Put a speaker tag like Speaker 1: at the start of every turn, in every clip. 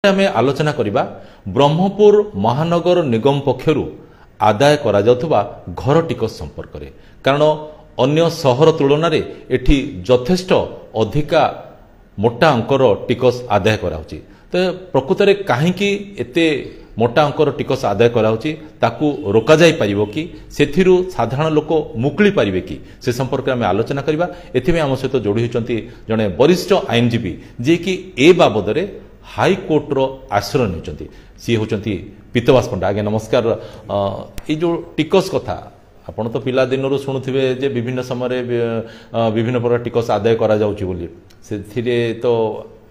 Speaker 1: आम आलोचना करवा ब्रह्मपुर महानगर निगम पक्षरु आदाय करा जाउथबा घर टिकस संपर्क में कारण अन्य सहर तुलन में एठी यथेष्ट अधिका मोटा अंकर टिकस आदाय कराउची। तो प्रकृत में कहीं एते मोटा अंकर टिकस आदाय कराउची ताकू रोका जाई परिबो कि सेथिरु साधारण लोक मुक्ली पारिबे कि से संपर्क में आलोचना करवा। एथिमे आम सहित जोड़ी होचंती जने वरिष्ठ आईनजीवी जे कि ए बाबद हाईकोर्ट रो आश्रय नहीं सी होचंती पीतवास पंडा। आगे नमस्कार। ये जो टिकस कथा आपण तो पिला दिन शुणुवे जे विभिन्न समय विभिन्न प्रकार टिकस आदाय करा जाउची बोली से तो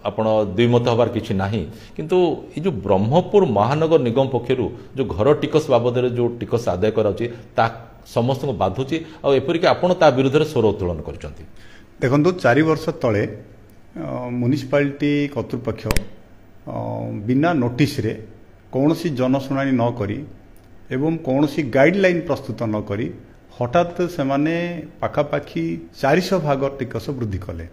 Speaker 1: आपण द्विमत हबार किछि नाही, किंतु ये जो ब्रह्मपुर महानगर निगम पक्षरु जो घर टिकस बाबद जो टिकस आदाय कराउची ता समस्त को बाधुची आ एपरिक आपण ता विरुद्ध स्वर उत्तोलन करचंती।
Speaker 2: देखंतु 4 वर्ष तले म्युनिसिपालिटी कर्तृपक्ष बिना नोटिस रे कौनसी जनशुणानी न करी एवं कौनसी गाइडलाइन प्रस्तुत न करी हठात से माने पाखापाखी 400 भाग टिकस वृद्धि कले।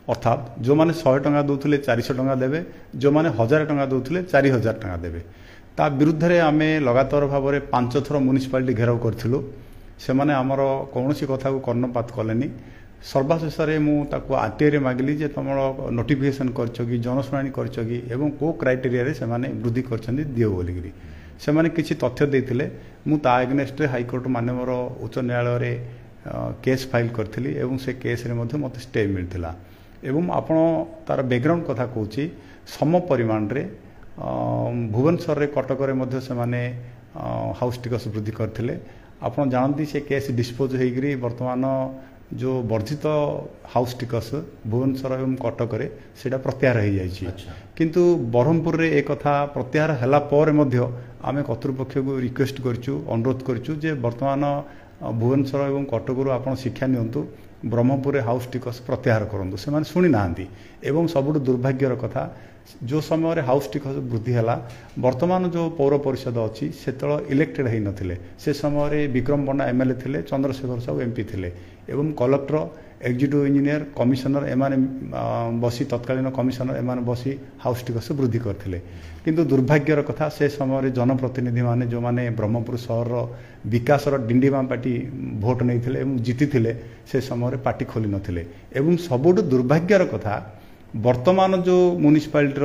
Speaker 2: अर्थात जो माने 100 टंका दौले 400 टंका देवे, जो माने 1000 टंका दौले 4000 टंका देवे। ता विरुद्ध रे आमे लगातार भाव में 5 थर म्युनिसिपालिटी घेराव करथिलु। से माने हमर कौनसी कथा को कर्णपात कलेनी। सर्वशेष मुझे आरटीआई मागिली जे तुम नोटिफिकेशन करछ कि जनशुणानी करछ कि एवं को क्राइटेरिया रे से माने वृद्धि करछन्ती दियो बोलिकी से माने किछि तथ्य देथिले। मु ता एगेंस्ट रे हाईकोर्ट माननीय उच्च न्यायालय रे केस फाइल करथिली एवं से केस रे मध्ये मते स्टे मिलथिला। एवं आपण तार बैकग्राउंड कथा कहूची सम परिमाण रे भुवनेश्वर रे कटक रे मध्ये से माने हाउस टिकस वृद्धि करथिले। आपण जानती से केस डिस्पोज हेगिरी वर्तमान जो वर्धित हाउस टिकस भुवनेश्वर एवं कटक रे सेटा प्रत्याहार हो जाइए। किंतु ब्रह्मपुर रे एक कथा प्रत्याहार हला पर मध्य आमे कर्तृपक्ष को रिक्वेस्ट करछु, अनुरोध करछु जे वर्तमान भुवनेश्वर एवं कटक रु आपण शिक्षा नियंतु, ब्रह्मपुर रे हाउस टिकस प्रत्याहार करंतु। से माने सुनी नांती एवं सबुठ दुर्भाग्यर कथा जो समय हाउस टिकस वृद्धि है वर्तमान जो पौर परिषद अच्छी से इलेक्टेड हो नथिले। से समय विक्रम पण्डा एमएलए थिले, चंद्रशेखर साहू एमपी थिले एवं कलेक्टर एक्जिक्यूटिव इंजीनियर कमिशनर एमाने बसी तत्कालीन कमिशनर एमाने बसी हाउस टिकस वृद्धि करथिले। किंतु दुर्भाग्यर कथा से समय जनप्रतिनिधि माने जो माने ब्रह्मपुर सहर विकास डिंडीमा पार्टी भोट नहीं थिले एवं जीति थिले से समय पार्टी खोली नथिले। एवं सबुठ दुर्भाग्यर कथा वर्तमान जो म्युनिसिपालिटी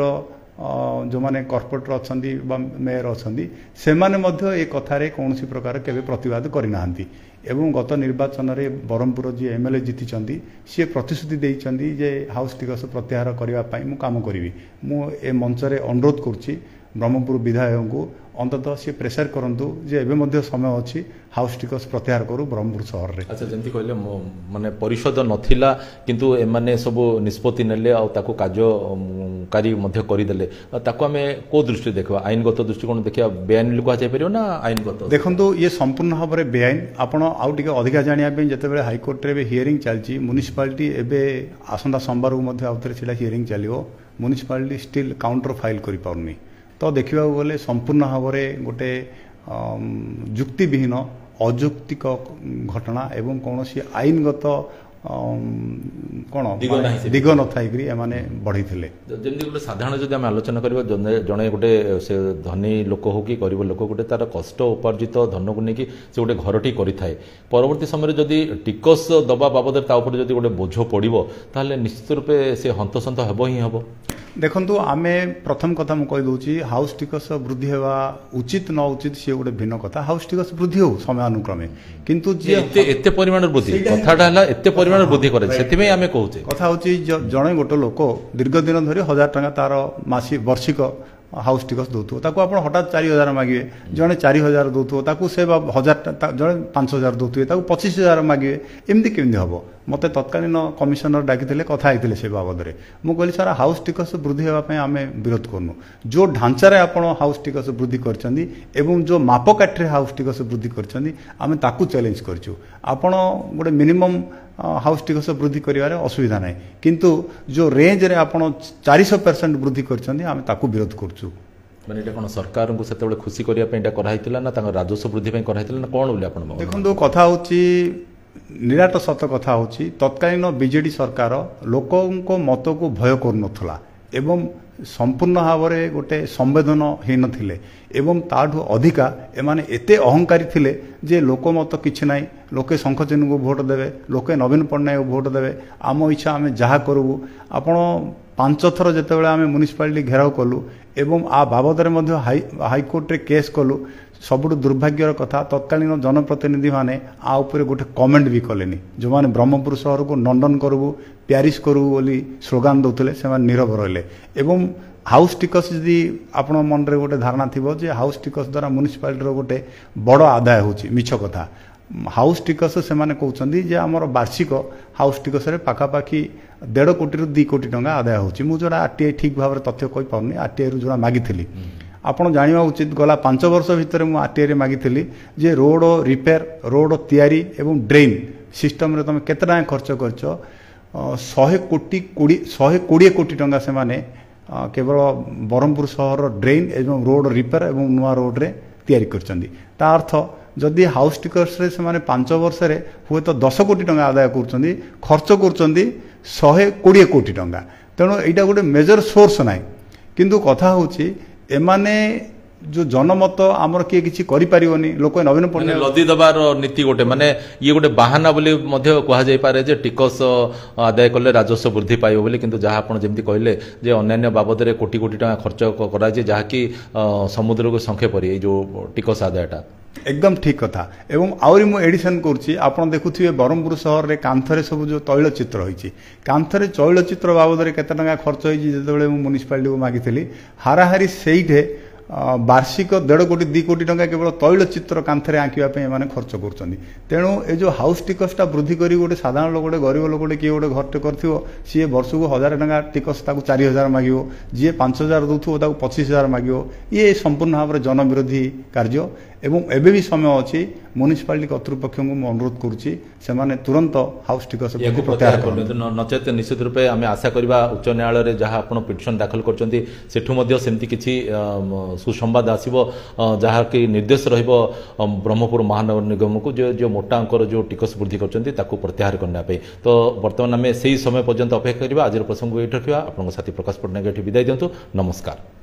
Speaker 2: जो माने कॉर्पोरेटर अच्छी मेयर अच्छी से माने मध्य ए कथारे कौन प्रकार केबे प्रतिवाद करिनाहांती। एवं गत निर्वाचन में ब्रह्मपुर जी एमएलए जीति सी प्रतिश्रुति देइचंदी जे हाउस टिकस प्रत्याहार करने मु काम करी। मु ए मंच रे अनुरोध करुच्ची ब्रह्मपुर विधायक को अंततः सी प्रेसर करंतु जे एबे मध्य समय अच्छी हाउस टिकस प्रत्याहार करू ब्रह्मपुर सहर रे।
Speaker 1: अच्छा जंती कहले माने परिषद नथिला किंतु एमाने सब निष्पत्ति नेले आ ताको कार्यकारी मध्य करि देले ताको हमें को दृष्टि देखबा आईनगत दृष्टिकोण देखिया बेआईन लिखा जाय परियो ना आईनगत?
Speaker 2: देखंतु ये संपूर्ण भाव में बेआईन। आपण आउ टिके अधिका जानिया पे जतेबेले हाईकोर्ट रे हियरिंग चलची म्युनिसिपालिटी एबे आसंता सोमवार को मध्य आउथरे सिला हियरिंग चलियो। म्युनिसिपालिटी स्टिल काउंटर फाइल करि पाउनी। तो देखा गले संपूर्ण भाव में गोटे युक्तिविहीन अयुक्तिक घटना एवं कौन आईनगत कौन दिग न थी एमाने बढ़ी थे।
Speaker 1: जमी गोटे साधारण जब आम आलोचना करवा जड़े गोटे से धनी लोक हो कि गरीब लोक गोटे तार कष्ट उपार्जित धन को लेकिन से गोटे घरटी करें परवर्ती समय जदि टिकस दबा बाबद जब गोटे बोझ पड़ो ताहले निश्चित रूपे से हंतसंत हेब ही हेब।
Speaker 2: देखंतु आमे प्रथम कथा मु कहि दोची हाउस टिकस वृद्धि हेबा उचित न उचित से गोटे भिन्न कथा। हाउस टिकस वृद्धि हो समय अनुक्रमे किंतु जे
Speaker 1: एते परिमाण वृद्धि कथाटा हला एते परिमाण वृद्धि करे सेतिमे आमे कहूचे
Speaker 2: कथा होची जणे गोटे लोक दीर्घ दिन धरि 1000 टका तार मासिक वार्षिक हाउस टिकस दौथो ताको आपण हठात 4000 मागिए, जड़े 4000 दौथो ताको से 1000 जड़े 5000 दौथे ताको 25000 मागिए। एमती केमती हम मते तत्कालीन कमिशनर डाकिथिले कथा आइथिले से बाबद रे मु कहली सर हाउस टिकस वृद्धि हेबा पय आमे विरोध करनु। जो ढांचा रे आपण हाउस टिकस वृद्धि करचंदी एवं जो मापकाठी रे हाउस टिकस वृद्धि करचंदी आमे ताकू चैलेंज करछु। आपण गोटे मिनिमम हाउस टिकस वृद्धि करिवारे असुविधा नाही, किंतु जो रेंज रे आपण 400% वृद्धि करचंदी आमे ताकू विरोध करछु।
Speaker 1: माने एटा कोन सरकार को सेते खुशी करिया पे एटा कराइतिला ना तांग राजस्व वृद्धि पे कराइतिला ना कोन बोली आपण?
Speaker 2: देखंतु कथा होची निराट सत कथा होची तत्कालीन बीजेडी सरकार लोकों को मत को भय कर नथला एवं संपूर्ण भाव में गोटे संवेदनहीन थिले एवं ताठू अधिका एमाने एते अहंकारी थिले जे लोकमत किछि नाही लोके शंखचिन्ह को भोट देवे लोके नवीन पट्टनायक को भोट देवे आम इच्छा आम जहाँ करू आपण 5 थर जितेबाला आम म्युनिसिपालिटी घेराव कलु एवं आ बाबद हाईकोर्ट रे केस कलु सबुठ दुर्भाग्यर कथा तत्कालीन जनप्रतिनिधि माने आ उपरे गोटे कमेंट भी कलेनी जो माने ब्रह्मपुर सहर को नंदन करबू प्यारिस करबू बोली स्लोगान दौले से नीरव रहिले एवं हाउस टिकस जदि आपण मन रे गोटे धारणा थिबो जे हाउस टिकस द्वारा म्युनिसिपालिटी रो गोटे बड़ आदाय होची मिछ कथा हाउस टिकस से माने कहउछंदी जे हमर वार्षिक हाउस टिकस रे पाखापाखी 1.5 कोटी रु 2 कोटी टंका आदाय होची मु जोड़ा आरटीआई ठीक भाव रे तथ्य कहि पाउनी आरटीआई रु जोड़ा मागिथिली आपण जानिबा उचित गला 5 वर्ष भितर मु आरटीआई रे मागिथिली जे रोड रिपेयर रोड तयारी एवं ड्रेन सिस्टम रे तमे केते टाका खर्च करछो 100 कोटी टंका से माने केवल ब्रह्मपुर सहर ड्रेन एवं रोड रिपेयर एवं नुआ रोड रे तयारी करछंदी ता अर्थ जदि हाउस टिकस रे से माने 5 वर्ष रे हुए तो 10 कोटी टंका आदाय करछंदी खर्च करछंदी 120 कोटी टंका तेणु एटा गोटे मेजर सोर्स नाही किंतु कथा होची एमाने जो जनमत आमर किए किछि करि परिवनी लोक नवीन पट्टनायक
Speaker 1: लदी दबार नीति गोटे माने ये गोटे बाहाना बोली मध्य कहा जाय पारे जे टिकस आदाय कले राजस्व वृद्धि पाइबो बोली किंतु जहा आपण जेमति कहले जे अन्य बाबद रे कोटी कोटी टका खर्च करा जे जहा कि समुद्र को संख्या परि जो टिकस आदायटा
Speaker 2: एकदम ठीक कथा एवं आउरी मु एडिशन करछि आपण देखुथिबे ब्रह्मपुर शहर रे कांथरे सब जो तैल चित्र होईछि कांथरे तैल चित्र बाबद रे केते टका खर्च होईछि जेतेबेले मु म्युनिसिपालिटी को मागिथिली हाराहारी सेइठे वार्षिक 1.5 कोटी 2 कोटी टंका केवल तैल चित्र कांथरे आंकिबा एमाने खर्च करछन्ती तेणु ए जो हाउस टिकसटा वृद्धि करी गोटे साधारण लोक गोटे गरीब लोक गोटे किए गोटे घरटे करथिबो सी वर्ष को 1000 टंका टिकस ताकू 4000 मागिबो जी 5000 दउथो ताकू 25000 मागिबो ये संपूर्ण भाव में जनविरोधी कार्य एवं एबे भी समय अच्छी म्युनिसिपालिटी कर्तृपक्ष को अनुरोध करुच्ची से तुरंत हाउस टिकस
Speaker 1: प्रत्याहार कर नचेत निश्चित रूपे आम आशा करवा उच्च न्यायालय जहाँ आप पिटिशन दाखल करमती किसी सुसंवाद आसो जहाँकि निर्देश ब्रह्मपुर महानगर निगम को जो मोटा अंकर जो टिकस वृद्धि कर प्रत्याहार करने तो बर्तमान आम से ही समय पर्यंत अपेक्षा करवा आज प्रसंग ये रखा आपको साथी प्रकाश पट्टनायक विदाय दिंतु नमस्कार।